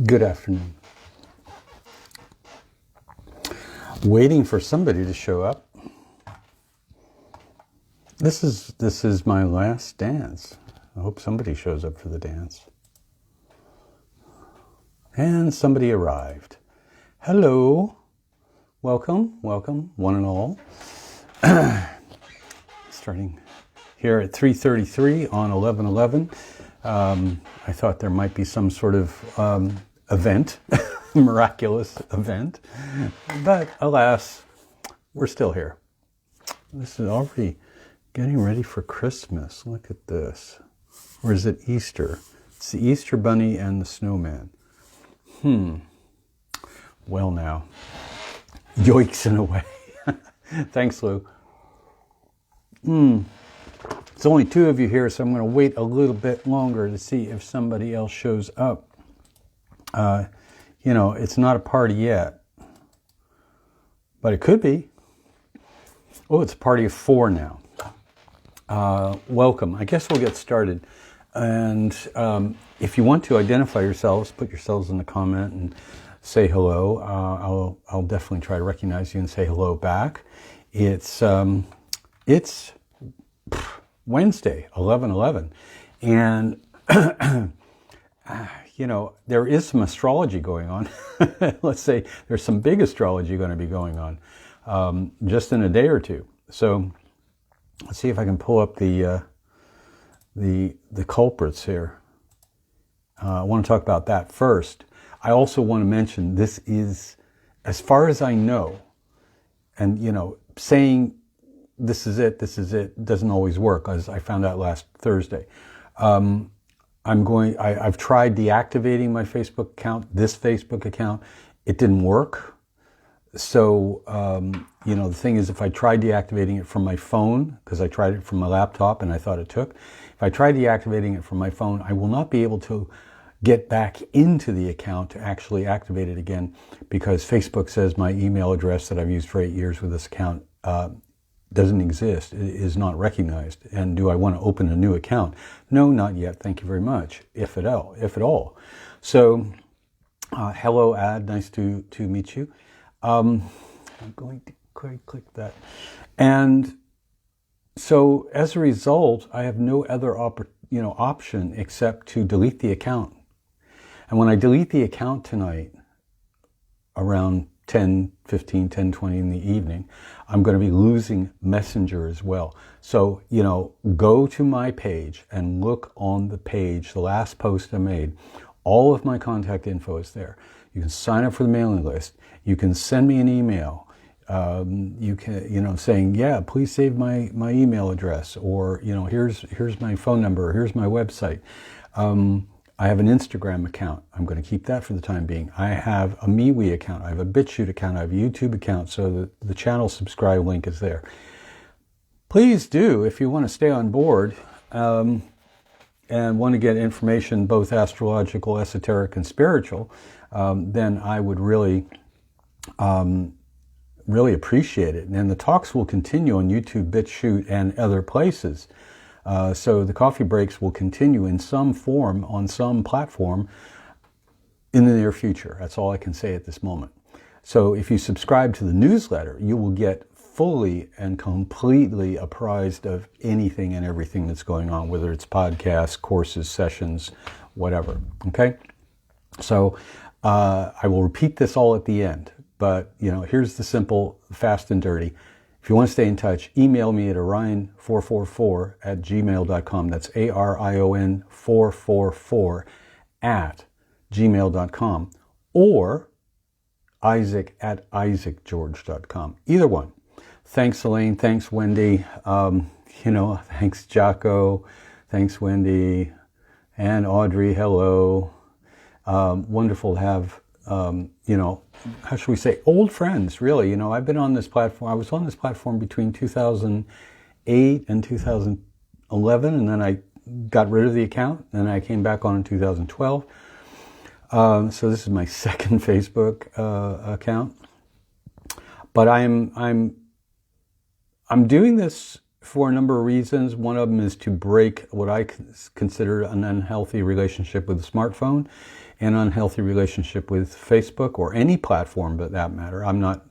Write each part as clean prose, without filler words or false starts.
Good afternoon. Waiting for somebody to show up. This is my last dance. I hope somebody shows up for the dance. And somebody arrived. Hello. Welcome, one and all. Starting here at 3:33 on 11/11. I thought there might be some sort of event, miraculous event, but alas, we're still here. This is already getting ready for Christmas. Look at this. Or is it Easter? It's the Easter Bunny and the Snowman. Well now, yoicks in a way. Thanks, Lou. It's only two of you here, so I'm going to wait a little bit longer to see if somebody else shows up. It's not a party yet, but it could be. Oh, it's a party of four now. Welcome. I guess we'll get started. And if you want to identify yourselves, put yourselves in the comment and say hello. I'll definitely try to recognize you and say hello back. It's Wednesday, 11/11, and there is some astrology going on. Let's say there's some big astrology going to be going on just in a day or two. So let's see if I can pull up the culprits here. I want to talk about that first. I also want to mention this is, as far as I know, and saying this is it doesn't always work, as I found out last Thursday. I've tried deactivating my Facebook account, this Facebook account. It didn't work. So, the thing is, if I tried deactivating it from my phone, because I tried it from my laptop and I thought it took, if I try deactivating it from my phone, I will not be able to get back into the account to actually activate it again, because Facebook says my email address that I've used for 8 years with this account doesn't exist, it is not recognized. And do I want to open a new account? No, not yet. Thank you very much, if at all. So, hello, Ad. Nice to meet you. I'm going to click that. And so, as a result, I have no other option except to delete the account. And when I delete the account tonight, around 10:20 in the evening, I'm going to be losing Messenger as well. So, go to my page and look on the page, the last post I made. All of my contact info is there. You can sign up for the mailing list. You can send me an email. You can, saying, yeah, please save my email address, or, here's my phone number, here's my website. I have an Instagram account. I'm going to keep that for the time being. I have a MeWe account. I have a BitChute account. I have a YouTube account. So the channel subscribe link is there. Please do, if you want to stay on board and want to get information, both astrological, esoteric, and spiritual, then I would really appreciate it. And the talks will continue on YouTube, BitChute, and other places. So the coffee breaks will continue in some form on some platform in the near future. That's all I can say at this moment. So if you subscribe to the newsletter, you will get fully and completely apprised of anything and everything that's going on, whether it's podcasts, courses, sessions, whatever. Okay? So I will repeat this all at the end. But, here's the simple, fast and dirty. If you want to stay in touch, email me at arion444@gmail.com. That's ARION 444 at gmail.com, or Isaac@isaacgeorge.com. Either one. Thanks, Elaine. Thanks, Wendy. Thanks, Jocko. Thanks, Wendy. And Audrey, hello. Wonderful to have, how should we say, old friends, really. I've been on this platform. I was on this platform between 2008 and 2011, and then I got rid of the account, and I came back on in 2012. So this is my second Facebook account. But I'm doing this for a number of reasons. One of them is to break what I consider an unhealthy relationship with the smartphone. an unhealthy relationship with Facebook or any platform, but that matter. I'm not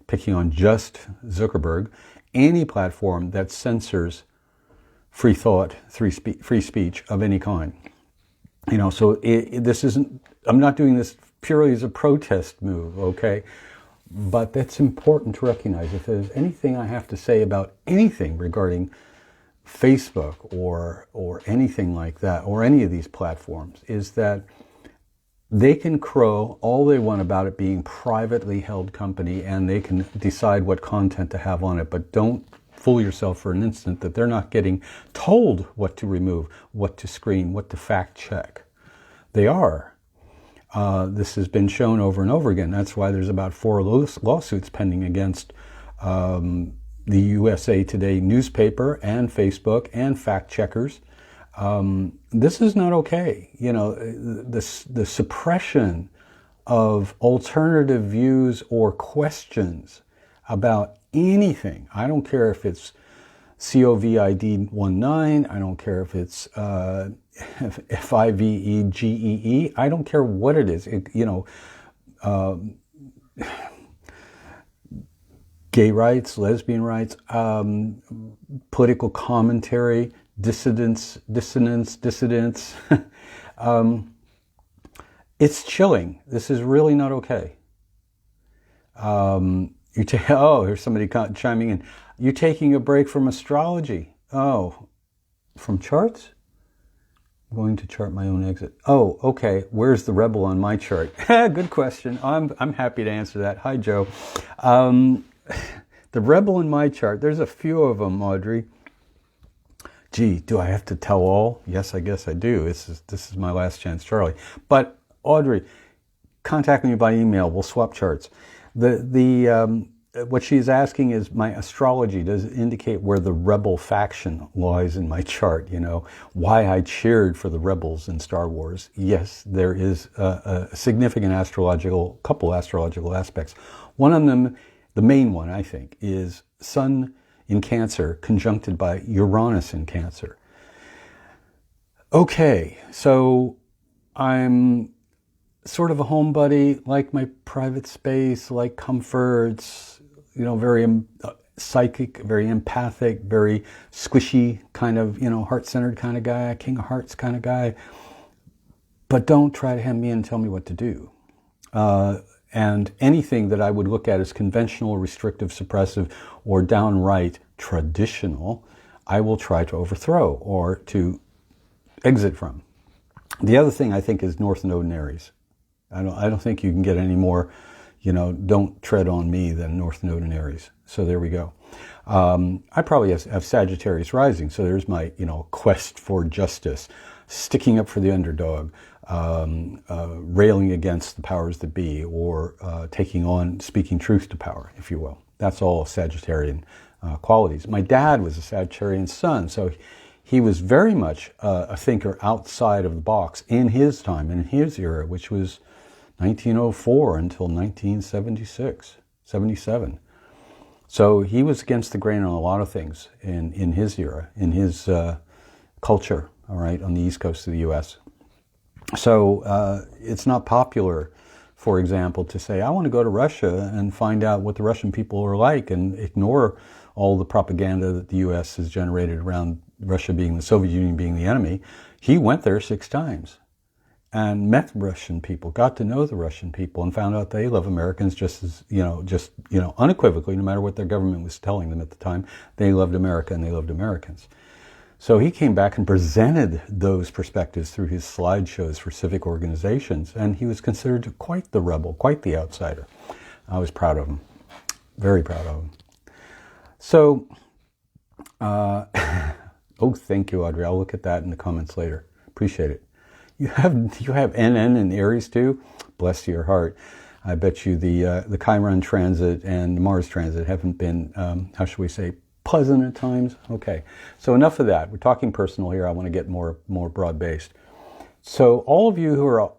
picking on just Zuckerberg. Any platform that censors free thought, free speech of any kind. So this isn't, I'm not doing this purely as a protest move, okay? But that's important to recognize. If there's anything I have to say about anything regarding Facebook or anything like that, or any of these platforms, is that they can crow all they want about it being privately held company, and they can decide what content to have on it, but don't fool yourself for an instant that they're not getting told what to remove, what to screen, what to fact check. They are. This has been shown over and over again. That's why there's about 4 lawsuits pending against the USA Today newspaper and Facebook and fact checkers. This is not okay. The suppression of alternative views or questions about anything. I don't care if it's COVID-19, I don't care if it's FIVEGEE, I don't care what it is. Gay rights, lesbian rights, political commentary, dissonance. It's chilling. This is really not okay. Here's somebody chiming in. You're taking a break from astrology. Oh, from charts? I'm going to chart my own exit. Oh, okay. Where's the rebel on my chart? Good question. I'm happy to answer that. Hi, Joe. The rebel in my chart, there's a few of them, Audrey. Gee, do I have to tell all? Yes, I guess I do. This is my last chance, Charlie. But Audrey, contact me by email. We'll swap charts. What she's asking is, my astrology, does it indicate where the rebel faction lies in my chart? Why I cheered for the rebels in Star Wars. Yes, there is a significant couple astrological aspects. One of them, the main one, I think, is Sun in Cancer conjuncted by Uranus in Cancer. Okay, so I'm sort of a homebody, like my private space, like comforts, very psychic, very empathic, very squishy kind of, heart-centered kind of guy, King of Hearts kind of guy. But don't try to hem me in and tell me what to do. And anything that I would look at as conventional, restrictive, suppressive, or downright traditional, I will try to overthrow or to exit from. The other thing I think is North Node in Aries. I don't think you can get any more, don't tread on me than North Node in Aries. So there we go. I probably have Sagittarius rising. So there's my, quest for justice, sticking up for the underdog, railing against the powers that be, or speaking truth to power, if you will. That's all Sagittarian qualities. My dad was a Sagittarian sun, so he was very much a thinker outside of the box in his time, in his era, which was 1904 until 1976, 77. So he was against the grain on a lot of things in his era, in his culture, all right, on the East Coast of the U.S. So it's not popular, for example, to say, I want to go to Russia and find out what the Russian people are like and ignore all the propaganda that the U.S. has generated around Russia being the Soviet Union being the enemy. He went there 6 times and met Russian people, got to know the Russian people, and found out they love Americans just as, unequivocally, no matter what their government was telling them at the time. They loved America and they loved Americans. So he came back and presented those perspectives through his slideshows for civic organizations, and he was considered quite the rebel, quite the outsider. I was proud of him, very proud of him. So, thank you, Audrey. I'll look at that in the comments later. Appreciate it. You have NN in Aries too? Bless your heart. I bet you the Chiron transit and Mars transit haven't been, how should we say, pleasant at times. Okay, so enough of that. We're talking personal here. I want to get more broad-based. So all of you who are,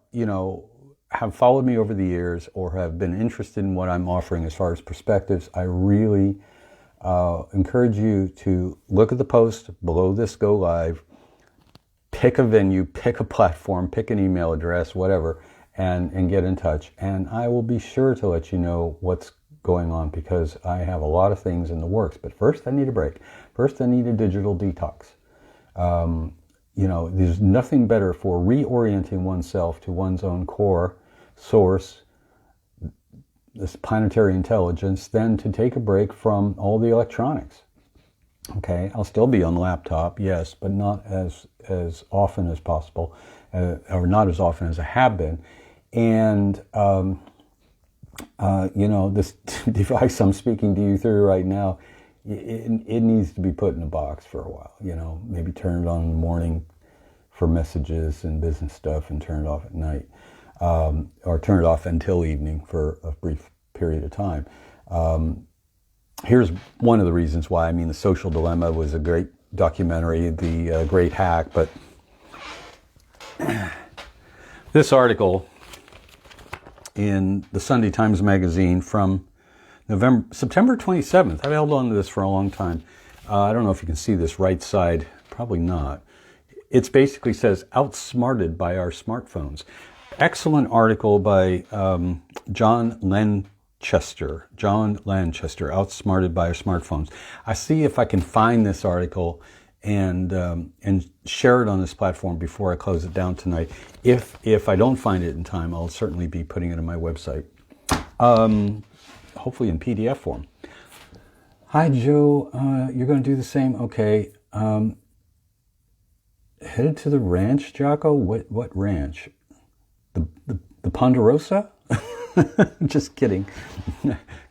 have followed me over the years or have been interested in what I'm offering as far as perspectives, I really encourage you to look at the post below this go live, pick a venue, pick a platform, pick an email address, whatever, and get in touch. And I will be sure to let you know what's going on, because I have a lot of things in the works. But first I need a break. First I need a digital detox. There's nothing better for reorienting oneself to one's own core source, this planetary intelligence, than to take a break from all the electronics. Okay, I'll still be on the laptop, yes, but not as often as possible, or not as often as I have been. And this device I'm speaking to you through right now, it needs to be put in a box for a while. Maybe turn it on in the morning for messages and business stuff, and turn it off at night, or turn it off until evening for a brief period of time. Here's one of the reasons why. The Social Dilemma was a great documentary, The Great Hack, but this in the Sunday Times Magazine from September 27th. I've held on to this for a long time. I don't know if you can see this right side. Probably not. It basically says, outsmarted by our smartphones. Excellent article by John Lanchester, outsmarted by our smartphones. I see if I can find this article and share it on this platform before I close it down tonight. If I don't find it in time, I'll certainly be putting it on my website, hopefully in PDF form. Hi, Joe. You're going to do the same? Okay. Headed to the ranch, Jocko? What ranch? The Ponderosa? Just kidding.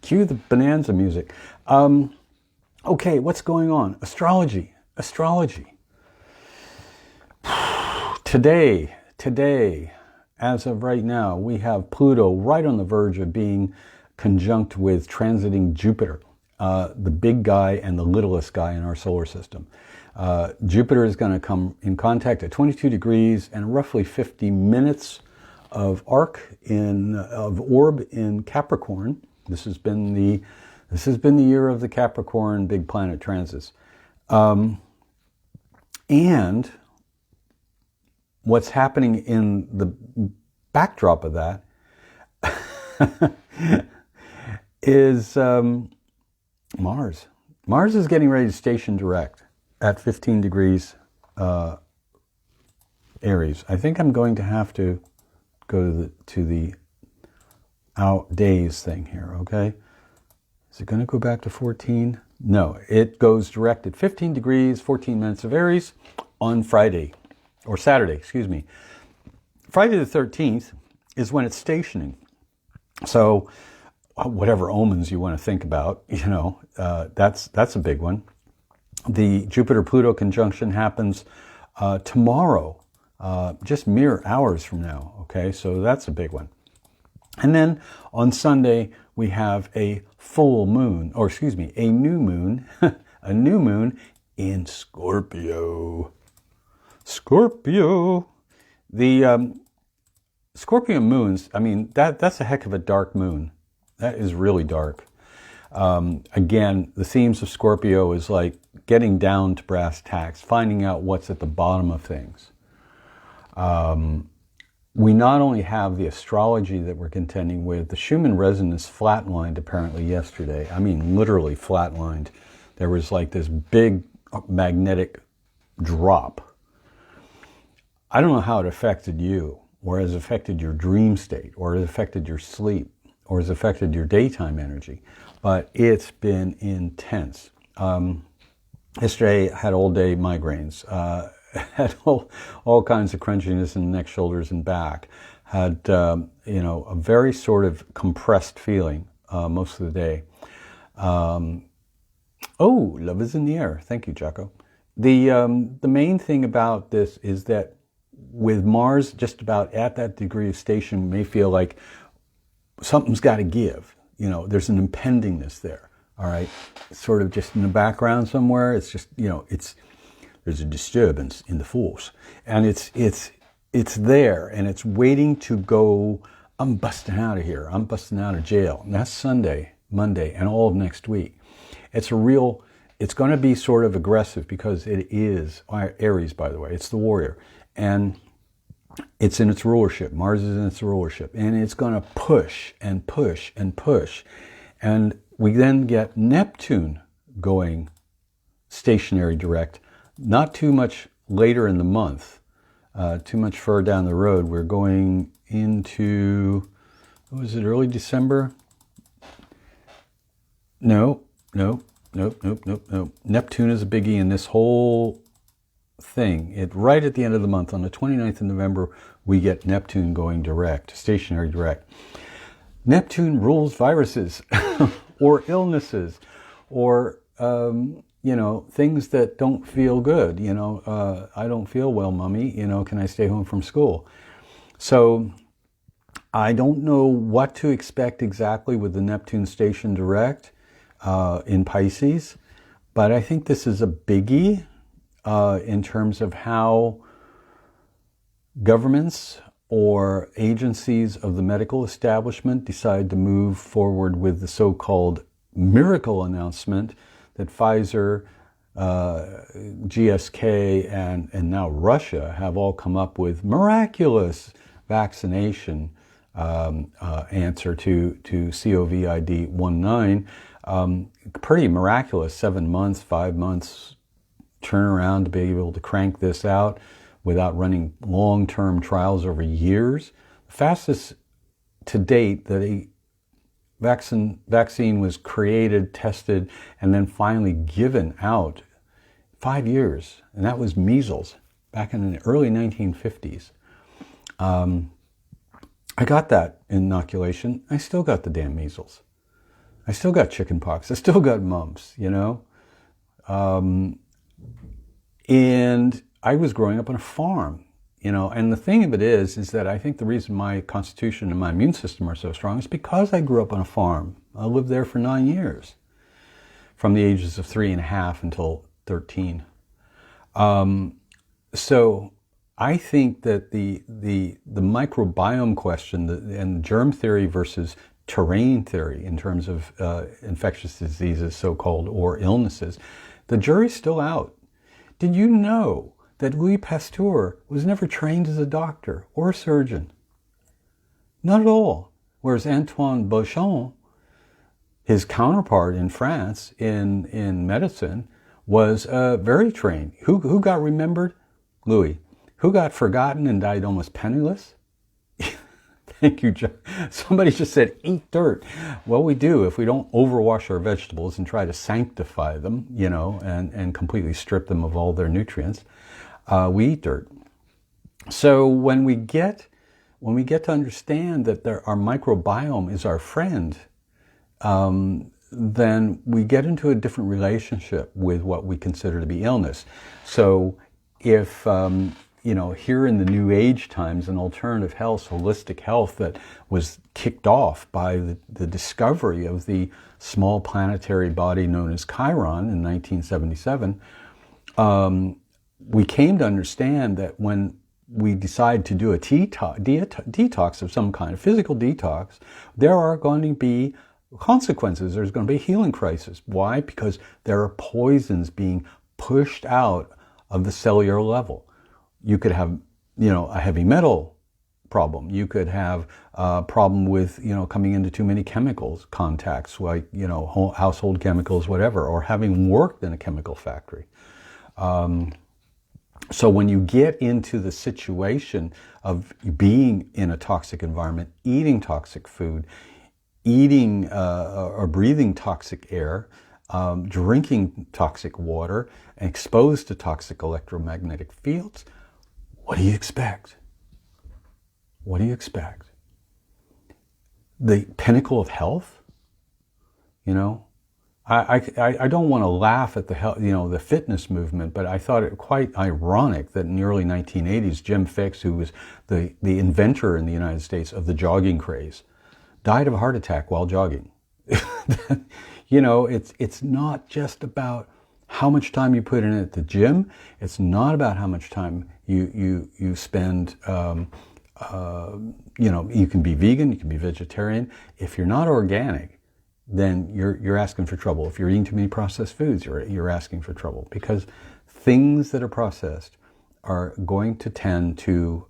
Cue the Bonanza music. Okay, what's going on? Astrology. Today, as of right now, we have Pluto right on the verge of being conjunct with transiting Jupiter, the big guy and the littlest guy in our solar system. Jupiter is going to come in contact at 22 degrees and roughly 50 minutes of arc of orb in Capricorn. This has been the year of the Capricorn big planet transits. And what's happening in the backdrop of that is Mars. Mars is getting ready to station direct at 15 degrees Aries. I think I'm going to have to go to the out days thing here, okay? Is it going to go back to 14? No, it goes direct at 15 degrees, 14 minutes of Aries on Friday, or Saturday, excuse me. Friday the 13th is when it's stationing. So whatever omens you want to think about, that's a big one. The Jupiter-Pluto conjunction happens tomorrow, just mere hours from now, okay? So that's a big one. And then on Sunday, we have a full moon, or excuse me, a new moon, a new moon in Scorpio. The Scorpio moons, that's a heck of a dark moon. That is really dark. Again, the themes of Scorpio is like getting down to brass tacks, finding out what's at the bottom of things. We not only have the astrology that we're contending with, the Schumann resonance flatlined apparently yesterday. Literally flatlined. There was like this big magnetic drop. I don't know how it affected you, or has affected your dream state, or has affected your sleep, or has affected your daytime energy, but it's been intense. Yesterday I had all day migraines. Had all kinds of crunchiness in the neck, shoulders, and back. Had a very sort of compressed feeling most of the day. Love is in the air. Thank you, Jocko. The main thing about this is that with Mars just about at that degree of station, you may feel like something's got to give. There's an impendingness there. All right, sort of just in the background somewhere. It's just there's a disturbance in the force, and it's there, and it's waiting to go. I'm busting out of here. I'm busting out of jail. And that's Sunday, Monday, and all of next week. It's going to be sort of aggressive because it is Aries, by the way. It's the warrior, and It's in its rulership. Mars is in its rulership. And it's going to push and push and push. And we then get Neptune going stationary direct, not too much later in the month, too much further down the road. We're going into, what was it, early December? No. Neptune is a biggie in this whole thing. Right at the end of the month, on the 29th of November, we get Neptune going direct, stationary direct. Neptune rules viruses or illnesses or, things that don't feel good. I don't feel well, mommy. Can I stay home from school? So I don't know what to expect exactly with the Neptune station direct in Pisces, but I think this is a biggie in terms of how governments or agencies of the medical establishment decide to move forward with the so-called miracle announcement that Pfizer, GSK, and now Russia have all come up with miraculous vaccination answer to COVID-19. Pretty miraculous, 7 months, 5 months turnaround to be able to crank this out without running long-term trials over years. The fastest to date that a vaccine was created, tested, and then finally given out, 5 years, and that was measles back in the early 1950s. I got that inoculation. I still got the damn measles. I still got chickenpox. I still got mumps, and I was growing up on a farm, and the thing of it is that I think the reason my constitution and my immune system are so strong is because I grew up on a farm. I lived there for 9 years, from the ages of 3.5 until 13. So I think that the microbiome question and germ theory versus terrain theory in terms of infectious diseases, so-called, or illnesses, the jury's still out. Did you know that Louis Pasteur was never trained as a doctor or a surgeon? Not at all. Whereas Antoine Béchamp, his counterpart in France in medicine, was very trained. Who got remembered? Louis. Who got forgotten and died almost penniless? Thank you, John. Somebody just said, eat dirt. Well, we do if we don't overwash our vegetables and try to sanctify them, and completely strip them of all their nutrients. We eat dirt. So when we get to understand that our microbiome is our friend, then we get into a different relationship with what we consider to be illness. So if here in the New Age times, an alternative health, holistic health that was kicked off by the discovery of the small planetary body known as Chiron in 1977, we came to understand that when we decide to do a detox of some kind, a physical detox, there are going to be consequences. There's going to be a healing crisis. Why? Because there are poisons being pushed out of the cellular level. You could have, a heavy metal problem. You could have a problem with, coming into too many chemicals contacts, like, household chemicals, whatever, or having worked in a chemical factory. So when you get into the situation of being in a toxic environment, eating toxic food, eating or breathing toxic air, drinking toxic water, exposed to toxic electromagnetic fields, what do you expect? What do you expect? The pinnacle of health? I don't want to laugh at the fitness movement, but I thought it quite ironic that in the early 1980s, Jim Fixx, who was the inventor in the United States of the jogging craze, died of a heart attack while jogging. It's not just about how much time you put in at the gym. It's not about how much time you spend. You can be vegan, you can be vegetarian. If you're not organic, then you're asking for trouble. If you're eating too many processed foods, you're asking for trouble, because things that are processed are going to tend to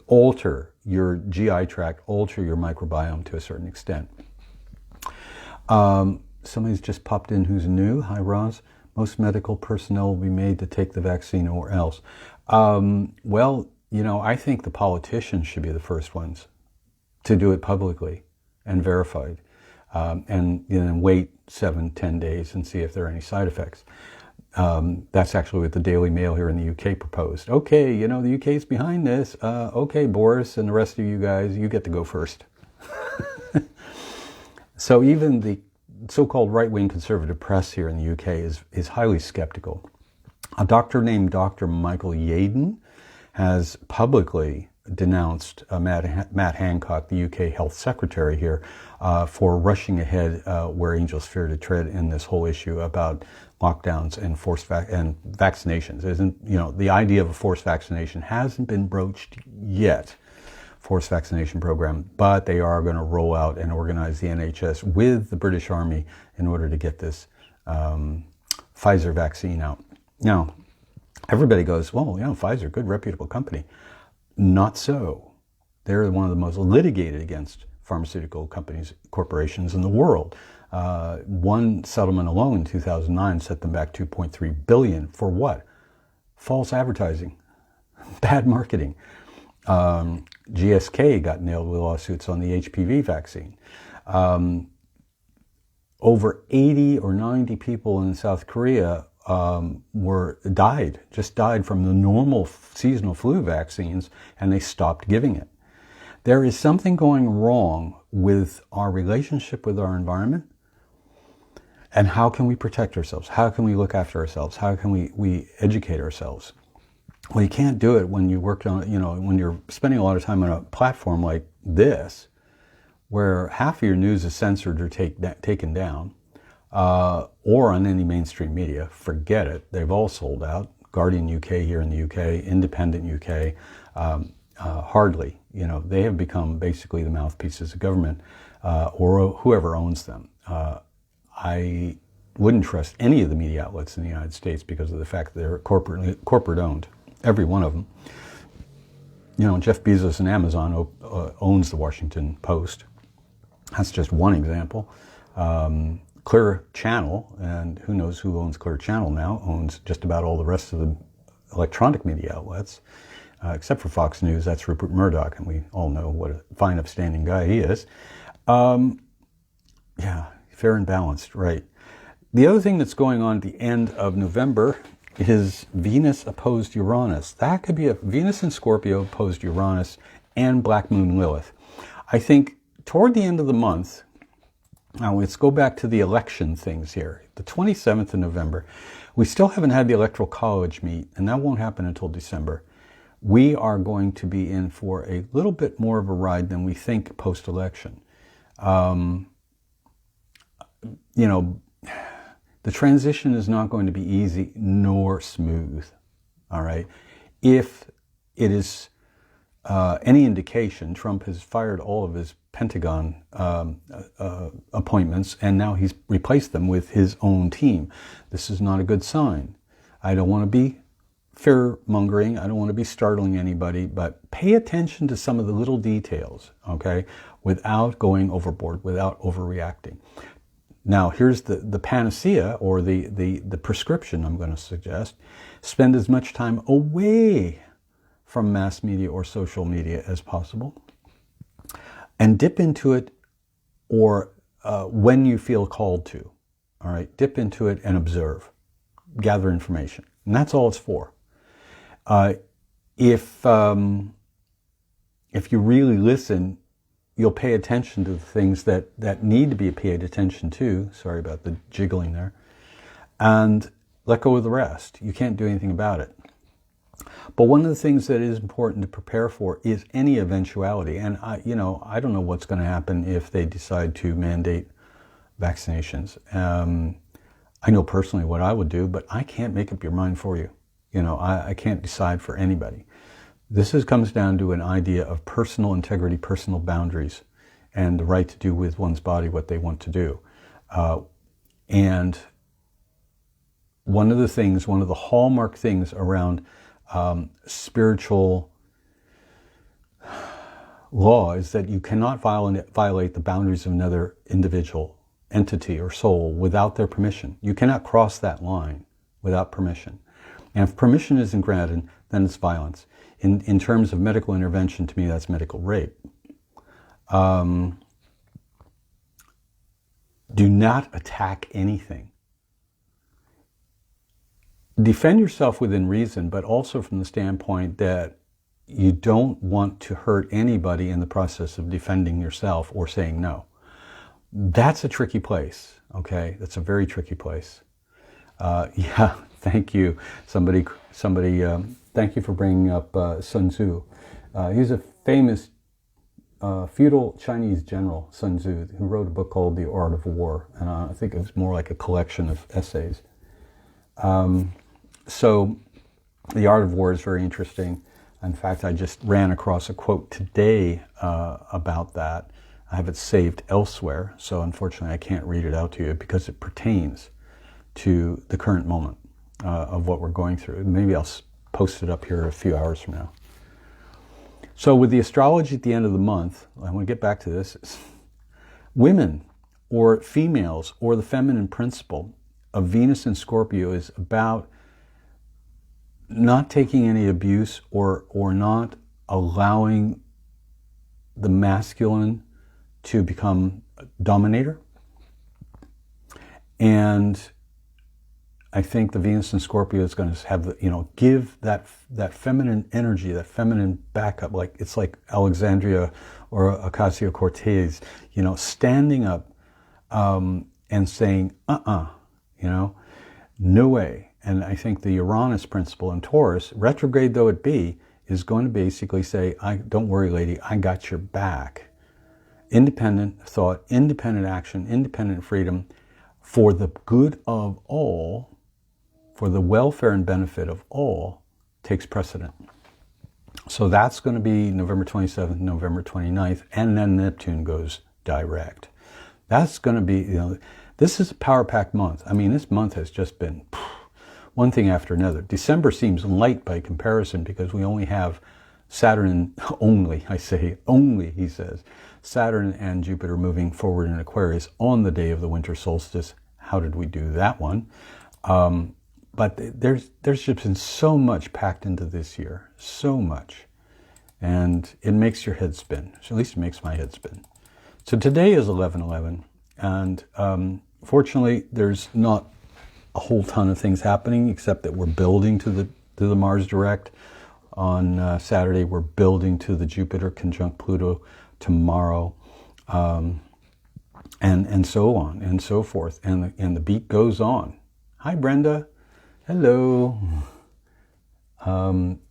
alter your GI tract, alter your microbiome to a certain extent. Somebody's just popped in who's new. Hi, Roz. Most medical personnel will be made to take the vaccine or else. Well, I think the politicians should be the first ones to do it publicly and verified, and wait 7-10 days and see if there are any side effects. That's actually what the Daily Mail here in the UK proposed. Okay, the UK's behind this. Okay, Boris and the rest of you guys, you get to go first. So even the so-called right-wing conservative press here in the UK is highly skeptical. A doctor named Dr. Michael Yaden has publicly denounced Matt Hancock, the UK Health Secretary here, for rushing ahead where angels fear to tread in this whole issue about lockdowns and forced vaccinations. The idea of a forced vaccination hasn't been broached yet, forced vaccination program, but they are going to roll out and organize the NHS with the British Army in order to get this Pfizer vaccine out. Now, everybody goes, well, Pfizer, good reputable company. Not so. They're one of the most litigated against pharmaceutical companies, corporations in the world. One settlement alone in 2009 set them back $2.3 billion for what? False advertising, bad marketing. GSK got nailed with lawsuits on the HPV vaccine. Over 80 or 90 people in South Korea died from the normal seasonal flu vaccines, and they stopped giving it. There is something going wrong with our relationship with our environment. And how can we protect ourselves? How can we look after ourselves? How can we educate ourselves? Well, you can't do it when you work on, when you're spending a lot of time on a platform like this, where half of your news is censored or taken down, or on any mainstream media. Forget it. They've all sold out. Guardian UK here in the UK, Independent UK, hardly. They have become basically the mouthpieces of government, or whoever owns them. I wouldn't trust any of the media outlets in the United States because of the fact that they're corporate owned. Every one of them. Jeff Bezos and Amazon owns the Washington Post. That's just one example. Clear Channel, and who knows who owns Clear Channel now, owns just about all the rest of the electronic media outlets, except for Fox News. That's Rupert Murdoch, and we all know what a fine, upstanding guy he is. Yeah, fair and balanced, right. The other thing that's going on at the end of November is Venus opposed Uranus. That could be a Venus in Scorpio opposed Uranus and Black Moon Lilith. I think toward the end of the month, now let's go back to the election things here. The 27th of November, we still haven't had the Electoral College meet, and that won't happen until December. We are going to be in for a little bit more of a ride than we think post-election. The transition is not going to be easy nor smooth, all right? If it is any indication, Trump has fired all of his Pentagon appointments, and now he's replaced them with his own team. This is not a good sign. I don't want to be fear-mongering. I don't want to be startling anybody, but pay attention to some of the little details, okay, without going overboard, without overreacting. Now, here's the panacea, or the prescription I'm going to suggest. Spend as much time away from mass media or social media as possible, and dip into it or when you feel called to. All right, dip into it and observe, gather information, and that's all it's for. If you really listen, you'll pay attention to the things that need to be paid attention to. Sorry about the jiggling there. And let go of the rest. You can't do anything about it. But one of the things that is important to prepare for is any eventuality. And I don't know what's going to happen if they decide to mandate vaccinations. I know personally what I would do, but I can't make up your mind for you. I can't decide for anybody. This comes down to an idea of personal integrity, personal boundaries, and the right to do with one's body what they want to do. And one of the hallmark things around spiritual law is that you cannot violate the boundaries of another individual, entity, or soul without their permission. You cannot cross that line without permission. And if permission isn't granted, then it's violence. In terms of medical intervention, to me, that's medical rape. Do not attack anything. Defend yourself within reason, but also from the standpoint that you don't want to hurt anybody in the process of defending yourself or saying no. That's a tricky place, okay? That's a very tricky place. Yeah, thank you. Somebody, thank you for bringing up Sun Tzu. He's a famous feudal Chinese general, Sun Tzu, who wrote a book called The Art of War, and I think it was more like a collection of essays. So The Art of War is very interesting. In fact, I just ran across a quote today about that. I have it saved elsewhere, so unfortunately I can't read it out to you because it pertains to the current moment of what we're going through. Maybe I'll post it up here a few hours from now. So with the astrology at the end of the month, I want to get back to this. Women or females or the feminine principle of Venus and Scorpio is about not taking any abuse or not allowing the masculine to become a dominator. And I think the Venus and Scorpio is going to have, give that feminine energy, that feminine backup. Like it's like Alexandria or Ocasio-Cortez, standing up and saying, no way. And I think the Uranus principle in Taurus, retrograde though it be, is going to basically say, don't worry, lady, I got your back. Independent thought, independent action, independent freedom for the good of all, for the welfare and benefit of all, takes precedent. So that's going to be November 27th, November 29th, and then Neptune goes direct. That's going to be, this is a power-packed month. I mean, this month has just been one thing after another. December seems light by comparison because we only have Saturn, he says, Saturn and Jupiter moving forward in Aquarius on the day of the winter solstice. How did we do that one? But there's just been so much packed into this year, so much. And it makes your head spin. At least it makes my head spin. So today is 11/11, and fortunately there's not a whole ton of things happening except that we're building to the Mars direct on Saturday. We're building to the Jupiter conjunct Pluto tomorrow, and so on and so forth, and the beat goes on. Hi, Brenda. Hello.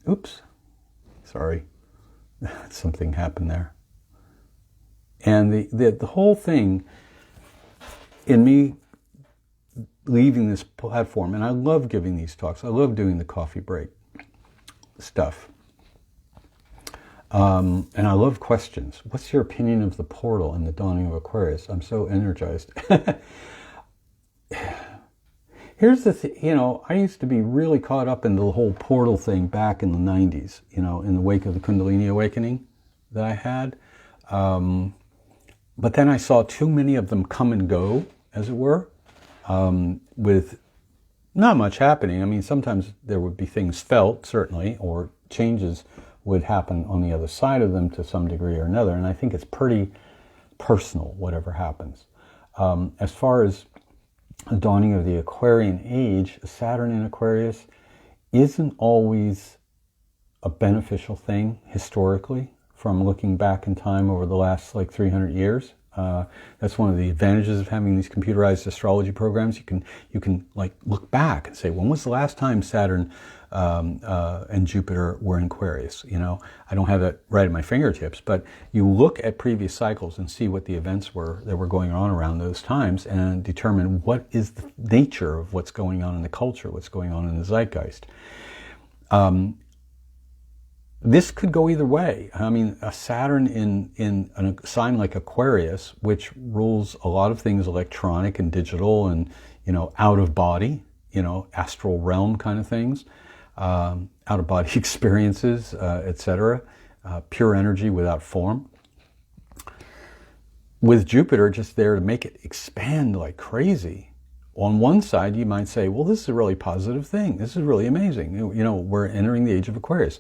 Oops. Sorry. Something happened there. And the whole thing in me leaving this platform, and I love giving these talks. I love doing the coffee break stuff. And I love questions. What's your opinion of the portal and the dawning of Aquarius? I'm so energized. Here's the thing, I used to be really caught up in the whole portal thing back in the 90s, in the wake of the Kundalini awakening that I had. But then I saw too many of them come and go, as it were, with not much happening. I mean, sometimes there would be things felt, certainly, or changes would happen on the other side of them to some degree or another. And I think it's pretty personal, whatever happens. As far as the dawning of the Aquarian age, Saturn in Aquarius isn't always a beneficial thing historically, from looking back in time over the last 300 years. That's one of the advantages of having these computerized astrology programs. You can look back and say, when was the last time Saturn and Jupiter were in Aquarius? I don't have that right at my fingertips, but you look at previous cycles and see what the events were that were going on around those times and determine what is the nature of what's going on in the culture, what's going on in the zeitgeist. This could go either way. I mean, a Saturn in a sign like Aquarius, which rules a lot of things electronic and digital and, out of body, astral realm kind of things, out of body experiences, etc. pure energy without form. With Jupiter just there to make it expand like crazy. On one side, you might say, well, this is a really positive thing. This is really amazing. You know, we're entering the age of Aquarius.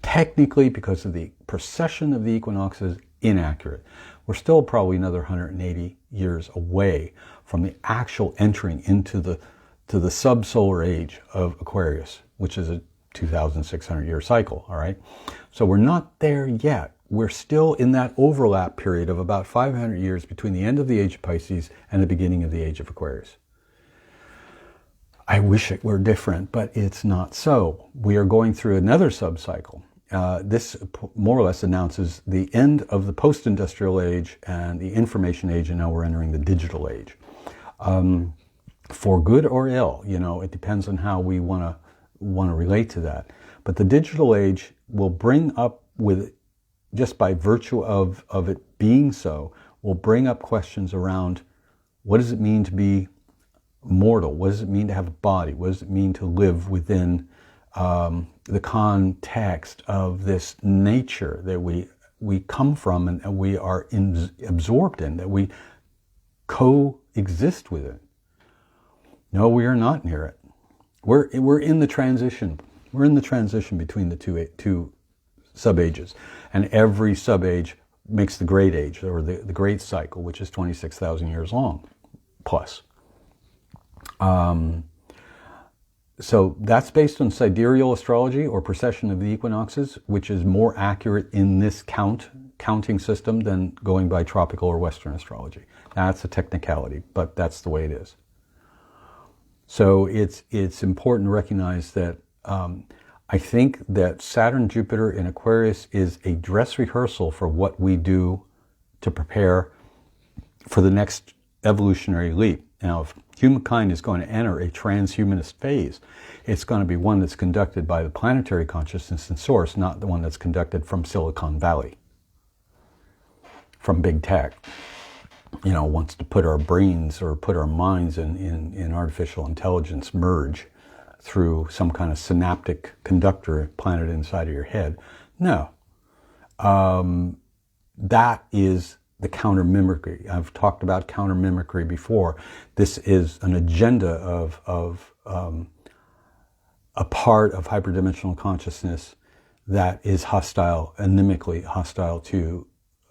Technically, because of the precession of the equinoxes, inaccurate. We're still probably another 180 years away from the actual entering into the subsolar age of Aquarius, which is a 2,600 year cycle, all right? So we're not there yet. We're still in that overlap period of about 500 years between the end of the age of Pisces and the beginning of the age of Aquarius. I wish it were different, but it's not so. We are going through another subcycle. This more or less announces the end of the post-industrial age and the information age, and now we're entering the digital age. For good or ill, you know, it depends on how we want to relate to that. But the digital age will bring up, with just by virtue of it being so, will bring up questions around what does it mean to be mortal? What does it mean to have a body? What does it mean to live within the context of this nature that we come from and we are absorbed in, that we coexist with it? No, we are not near it. We're in the transition. We're in the transition between the two sub-ages. And every sub-age makes the great age, or the great cycle, which is 26,000 years long, plus. So that's based on sidereal astrology, or precession of the equinoxes, which is more accurate in this counting system than going by tropical or Western astrology. That's a technicality, but that's the way it is. So it's important to recognize that I think that Saturn, Jupiter in Aquarius is a dress rehearsal for what we do to prepare for the next evolutionary leap. Now, if humankind is going to enter a transhumanist phase, it's going to be one that's conducted by the planetary consciousness and source, not the one that's conducted from Silicon Valley, from big tech. You know, wants to put our brains or put our minds in artificial intelligence merge through some kind of synaptic conductor planted inside of your head. No. That is the counter-mimicry. I've talked about counter-mimicry before. This is an agenda of a part of hyperdimensional consciousness that is hostile, animically hostile to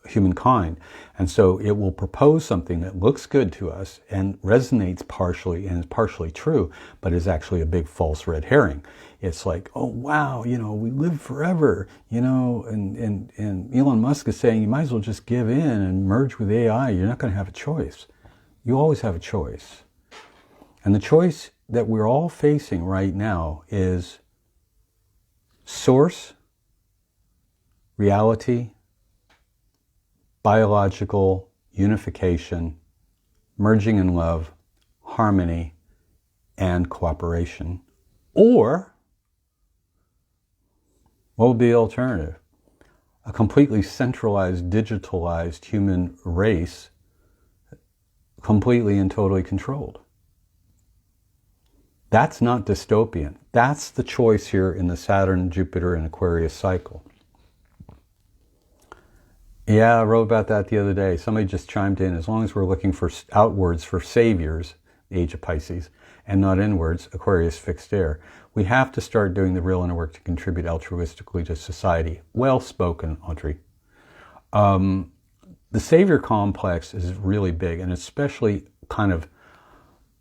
humankind. And so it will propose something that looks good to us and resonates partially and is partially true, but is actually a big false red herring. It's like, oh wow, you know, we live forever, you know, and Elon Musk is saying you might as well just give in and merge with AI. You're not going to have a choice. You always have a choice. And the choice that we're all facing right now is source, reality, biological unification, merging in love, harmony, and cooperation. Or, what would be the alternative? A completely centralized, digitalized human race, completely and totally controlled. That's not dystopian. That's the choice here in the Saturn, Jupiter, and Aquarius cycle. Yeah, I wrote about that the other day. Somebody just chimed in. As long as we're looking for outwards for saviors, the age of Pisces, and not inwards, Aquarius fixed air, we have to start doing the real inner work to contribute altruistically to society. Well spoken, Audrey. The savior complex is really big, and especially kind of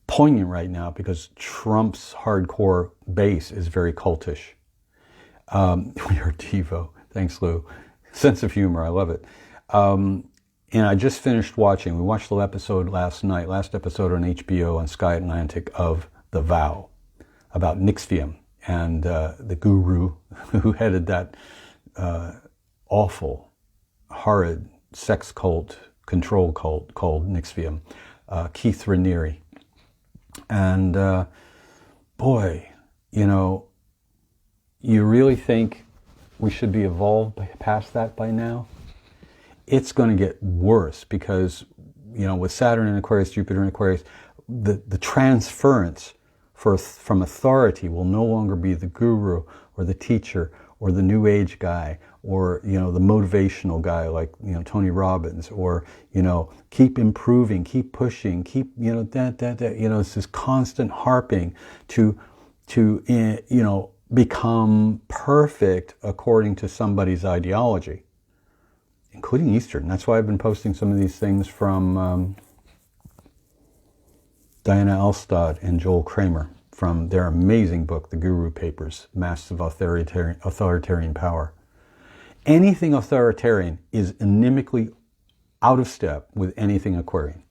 poignant right now because Trump's hardcore base is very cultish. We are TiVo. Thanks, Lou. Sense of humor, I love it. And I just finished watching, we watched the episode last episode on HBO on Sky Atlantic of The Vow, about Nyxvium and the guru who headed that awful, horrid sex cult, control cult called Nyxvium, Keith Raniere. And boy, you know, you really think we should be evolved past that by now? It's going to get worse because, you know, with Saturn in Aquarius, Jupiter in Aquarius, the transference from authority will no longer be the guru or the teacher or the New Age guy, or, you know, the motivational guy like, you know, Tony Robbins, or, you know, keep improving, keep pushing, keep, you know, you know, it's this constant harping to, you know, become perfect according to somebody's ideology, including Eastern. That's why I've been posting some of these things from Diana Elstad and Joel Kramer from their amazing book, The Guru Papers, Masters of Authoritarian Power. Anything authoritarian is inimically out of step with anything Aquarian.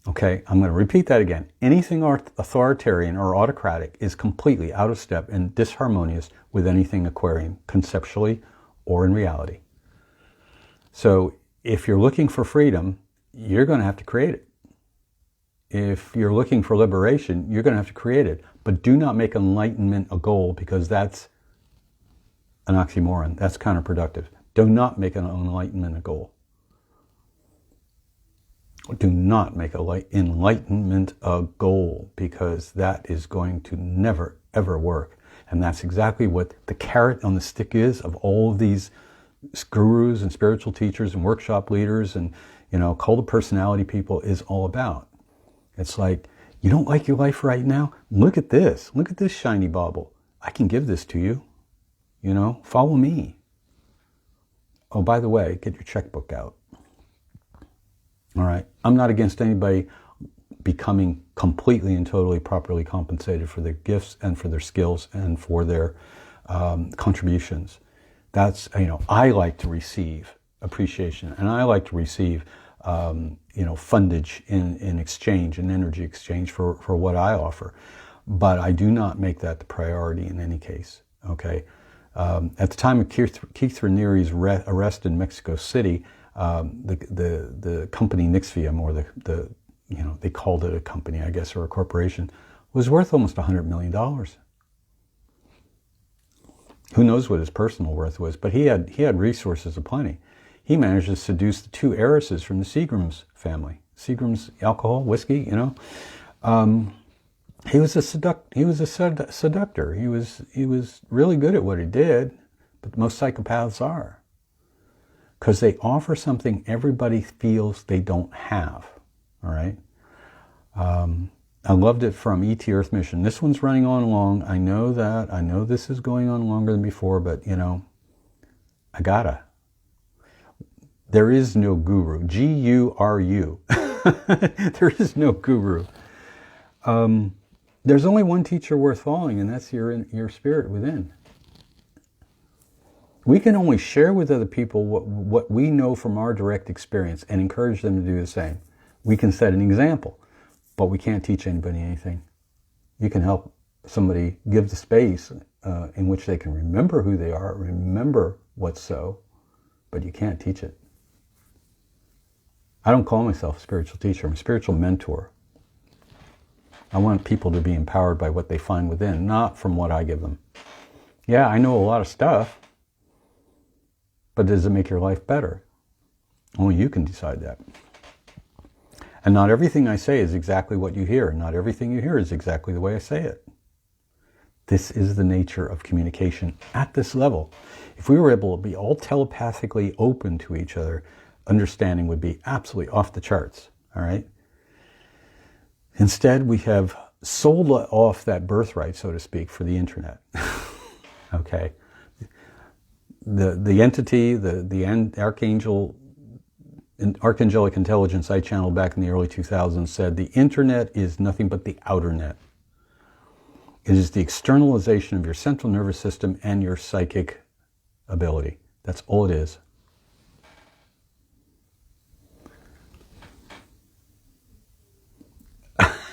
Okay, I'm going to repeat that again. Anything authoritarian or autocratic is completely out of step and disharmonious with anything Aquarian, conceptually or in reality. So if you're looking for freedom, you're going to have to create it. If you're looking for liberation, you're going to have to create it. But do not make enlightenment a goal, because that's an oxymoron. That's counterproductive. Do not make an enlightenment a goal. Do not make enlightenment a goal, because that is going to never, ever work. And that's exactly what the carrot on the stick is of all of these gurus and spiritual teachers and workshop leaders and, you know, cult of personality people is all about. It's like, you don't like your life right now? Look at this. Look at this shiny bauble. I can give this to you. You know, follow me. Oh, by the way, get your checkbook out. All right. I'm not against anybody becoming completely and totally properly compensated for their gifts and for their skills and for their contributions. That's, you know, I like to receive appreciation, and I like to receive you know, fundage in exchange, in energy exchange for what I offer. But I do not make that the priority in any case, okay? At the time of Keith Raniere's arrest in Mexico City, the company Nixium, or the you know, they called it a company, I guess, or a corporation, was worth almost $100 million. Who knows what his personal worth was, but he had resources aplenty. He managed to seduce the two heiresses from the Seagram's family. Seagram's alcohol, whiskey, you know. He was a seductor. He was really good at what he did, but most psychopaths are, because they offer something everybody feels they don't have. All right. I loved it from E.T. Earth Mission. This one's running on long. I know that. I know this is going on longer than before, but, you know, I gotta. There is no guru. G-U-R-U. There is no guru. There's only one teacher worth following, and that's your spirit within. We can only share with other people what we know from our direct experience and encourage them to do the same. We can set an example, but we can't teach anybody anything. You can help somebody give the space in which they can remember who they are, remember what's so, but you can't teach it. I don't call myself a spiritual teacher. I'm a spiritual mentor. I want people to be empowered by what they find within, not from what I give them. Yeah, I know a lot of stuff, but does it make your life better? Only you can decide that. And not everything I say is exactly what you hear. Not everything you hear is exactly the way I say it. This is the nature of communication at this level. If we were able to be all telepathically open to each other, understanding would be absolutely off the charts, all right? Instead, we have sold off that birthright, so to speak, for the internet, okay? The entity, the archangelic intelligence I channeled back in the early 2000s said the internet is nothing but the outer net. It is the externalization of your central nervous system and your psychic ability. That's all it is.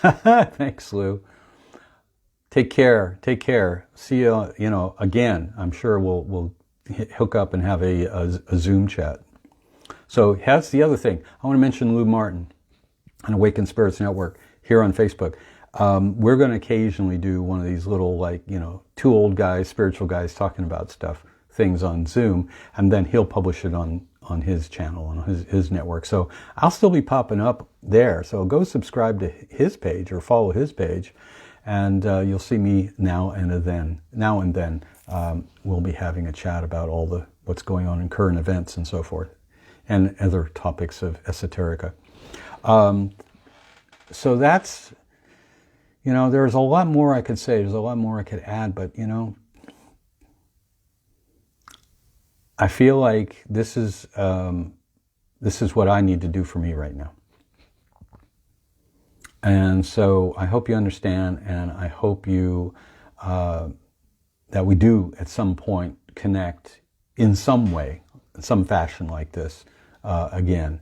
Thanks, Lou. Take care. Take care. See you, you know, again. I'm sure we'll hook up and have a Zoom chat. So that's the other thing. I want to mention Lou Martin on Awakened Spirits Network here on Facebook. We're going to occasionally do one of these little, like, you know, two old guys, spiritual guys talking about things on Zoom, and then he'll publish it on his channel, on his network. So I'll still be popping up there. So go subscribe to his page or follow his page, And you'll see me now and then. We'll be having a chat about all what's going on in current events and so forth, and other topics of esoterica. So that's, there's a lot more I could say. There's a lot more I could add, but I feel like this is what I need to do for me right now. And so I hope you understand, and I hope you that we do at some point connect in some way, in some fashion like this again.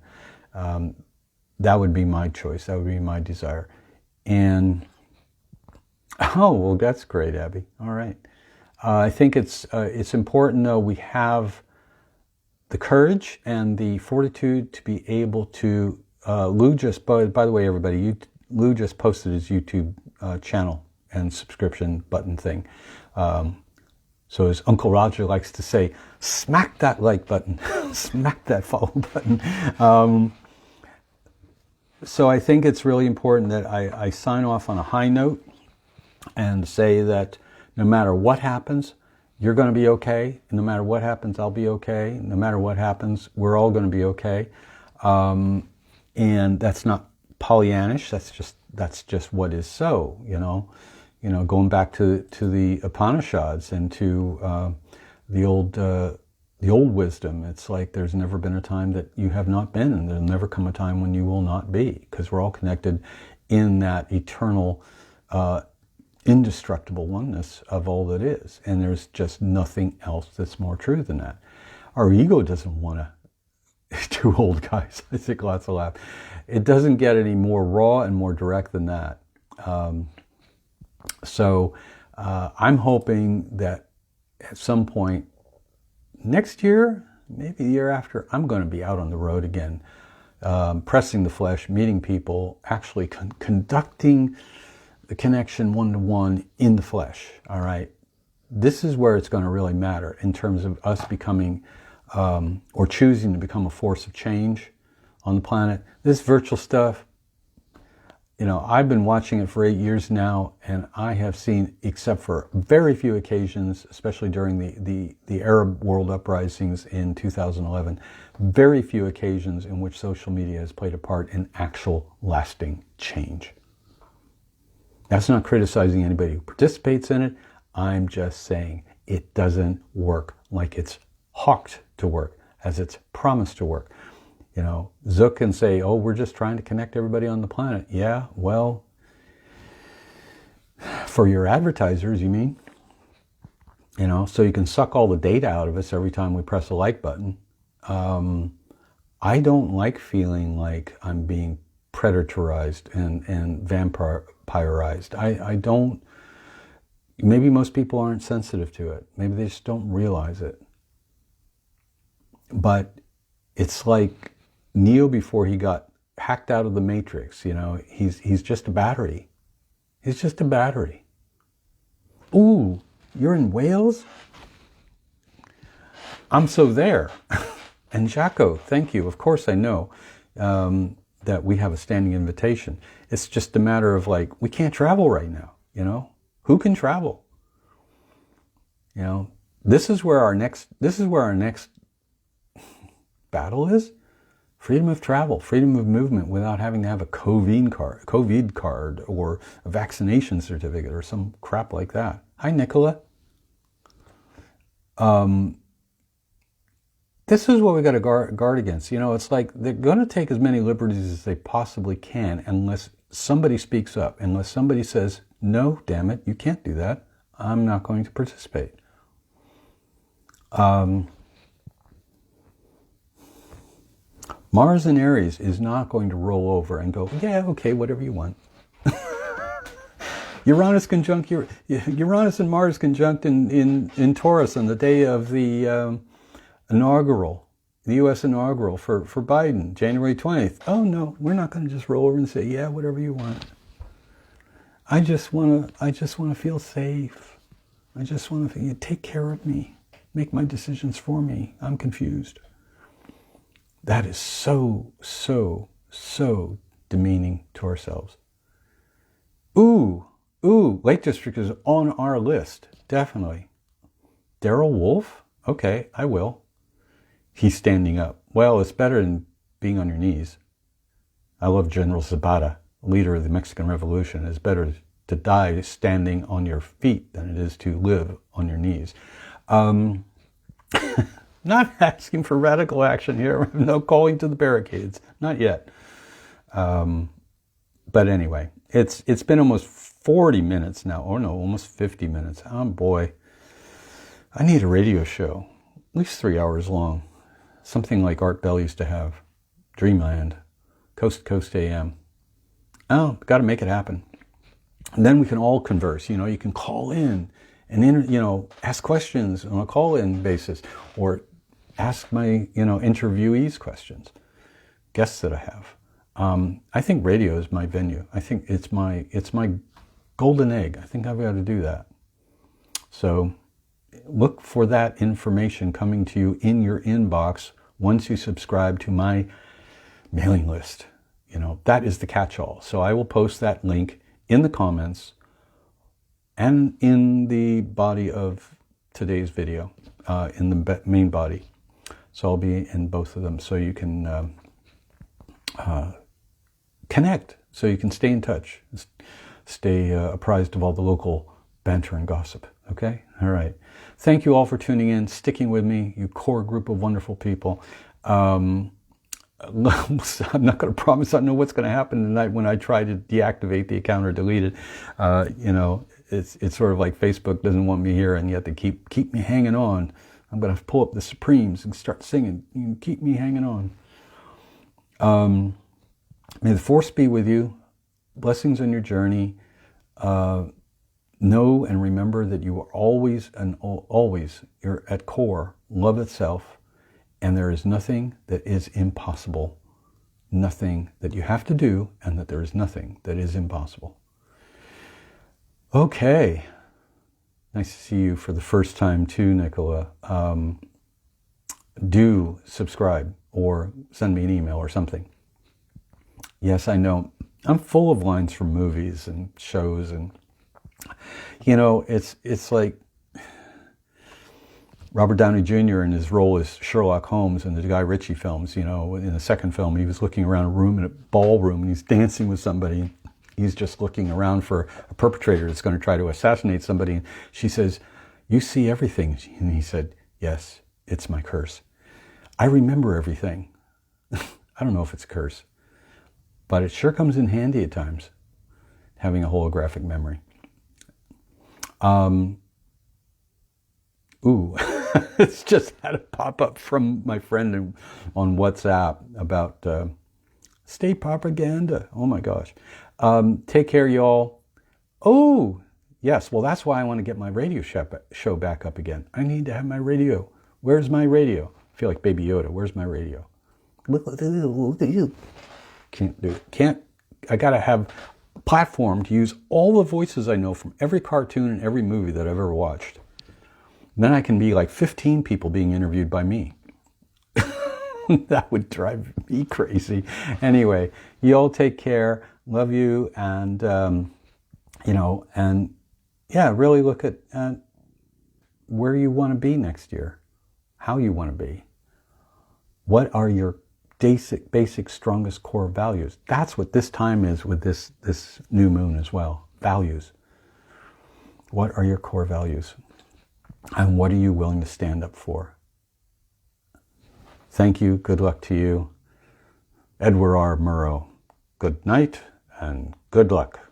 That would be my choice. That would be my desire. And oh, well, that's great, Abby. All right. I think it's important, though, we have the courage and the fortitude to be able to. Lou just, by the way, everybody, Lou just posted his YouTube channel and subscription button thing. So as Uncle Roger likes to say, smack that like button, smack that follow button. So I think it's really important that I sign off on a high note and say that no matter what happens, you're going to be okay. No matter what happens, I'll be okay. No matter what happens, we're all going to be okay. And that's not Pollyannish. That's just what is so. Going back to the Upanishads and to the old wisdom. It's like there's never been a time that you have not been, and there'll never come a time when you will not be, because we're all connected in that eternal, indestructible oneness of all that is. And there's just nothing else that's more true than that. Our ego doesn't want to. Two old guys, I think lots of laugh. It doesn't get any more raw and more direct than that. So I'm hoping that at some point next year, maybe the year after, I'm going to be out on the road again, pressing the flesh, meeting people, actually conducting the connection one-to-one in the flesh, all right? This is where it's going to really matter in terms of us becoming or choosing to become a force of change on the planet. This virtual stuff, I've been watching it for 8 years now, and I have seen, except for very few occasions, especially during the Arab world uprisings in 2011, very few occasions in which social media has played a part in actual lasting change. That's not criticizing anybody who participates in it. I'm just saying it doesn't work like it's hawked to work, as it's promised to work. Zook can say, oh, we're just trying to connect everybody on the planet. Yeah, well, for your advertisers, you mean? So you can suck all the data out of us every time we press a like button. I don't like feeling like I'm being predatorized and vampirized. I don't. Maybe most people aren't sensitive to it. Maybe they just don't realize it. But it's like Neo before he got hacked out of the Matrix. He's just a battery. He's just a battery. Ooh, you're in Wales? I'm so there. And Jaco, thank you. Of course I know that we have a standing invitation. It's just a matter of we can't travel right now. Who can travel? This is where our next battle is. Freedom of travel, freedom of movement without having to have a COVID card or a vaccination certificate or some crap like that. Hi, Nicola. This is what we got to guard against. It's like they're going to take as many liberties as they possibly can unless somebody speaks up, unless somebody says, no, damn it, you can't do that. I'm not going to participate. Mars in Aries is not going to roll over and go, yeah, okay, whatever you want. Uranus and Mars conjunct in Taurus on the day of the the U.S. inaugural for Biden, January 20th. Oh no, we're not going to just roll over and say, yeah, whatever you want. I just want to feel safe. I just want to take care of me, make my decisions for me. I'm confused. That is so, so, so demeaning to ourselves. Ooh, Ooh, Lake District is on our list, definitely. Daryl Wolf? Okay, I will. He's standing up. Well, it's better than being on your knees. I love General Zapata, leader of the Mexican Revolution. It's better to die standing on your feet than it is to live on your knees. Not asking for radical action here. No calling to the barricades. Not yet. But anyway, it's been almost 40 minutes now. Oh no, almost 50 minutes. Oh boy. I need a radio show. At least 3 hours long. Something like Art Bell used to have. Dreamland. Coast to Coast AM. Oh, got to make it happen. And then we can all converse. You know, you can call in and, ask questions on a call-in basis, or ask my, interviewees questions, guests that I have. I think radio is my venue. I think it's my golden egg. I think I've got to do that. So look for that information coming to you in your inbox once you subscribe to my mailing list. That is the catch-all. So I will post that link in the comments and in the body of today's video, in the main body. So I'll be in both of them, so you can connect, so you can stay in touch, stay apprised of all the local banter and gossip. Okay? All right. Thank you all for tuning in, sticking with me, you core group of wonderful people. I'm not going to promise I know what's going to happen tonight when I try to deactivate the account or delete it. It's sort of like Facebook doesn't want me here, and yet they keep me hanging on. I'm going to pull up the Supremes and start singing. You can keep me hanging on. May the force be with you. Blessings on your journey. Know and remember that you are always you're at core love itself. And there is nothing that is impossible, nothing that you have to do, and that there is nothing that is impossible. Okay. Nice to see you for the first time too, Nicola. Do subscribe or send me an email or something. Yes, I know. I'm full of lines from movies and shows, and it's like Robert Downey Jr. in his role as Sherlock Holmes in the Guy Ritchie films. In the second film, he was looking around a room, in a ballroom, and he's dancing with somebody. And he's just looking around for a perpetrator that's going to try to assassinate somebody. And she says, "You see everything." And he said, "Yes, it's my curse. I remember everything." I don't know if it's a curse, but it sure comes in handy at times, having a holographic memory. It's just had a pop-up from my friend on WhatsApp about state propaganda. Oh my gosh. Take care, y'all. Oh, yes. Well, that's why I want to get my radio show back up again. I need to have my radio. Where's my radio? I feel like Baby Yoda. Where's my radio? Can't do it. I got to have a platform to use all the voices I know from every cartoon and every movie that I've ever watched. Then I can be like 15 people being interviewed by me. That would drive me crazy. Anyway, you all take care. Love you. And, really look at where you want to be next year, how you want to be. What are your basic, strongest core values? That's what this time is with this new moon as well. Values. What are your core values? And what are you willing to stand up for? Thank you. Good luck to you. Edward R. Murrow. Good night and good luck.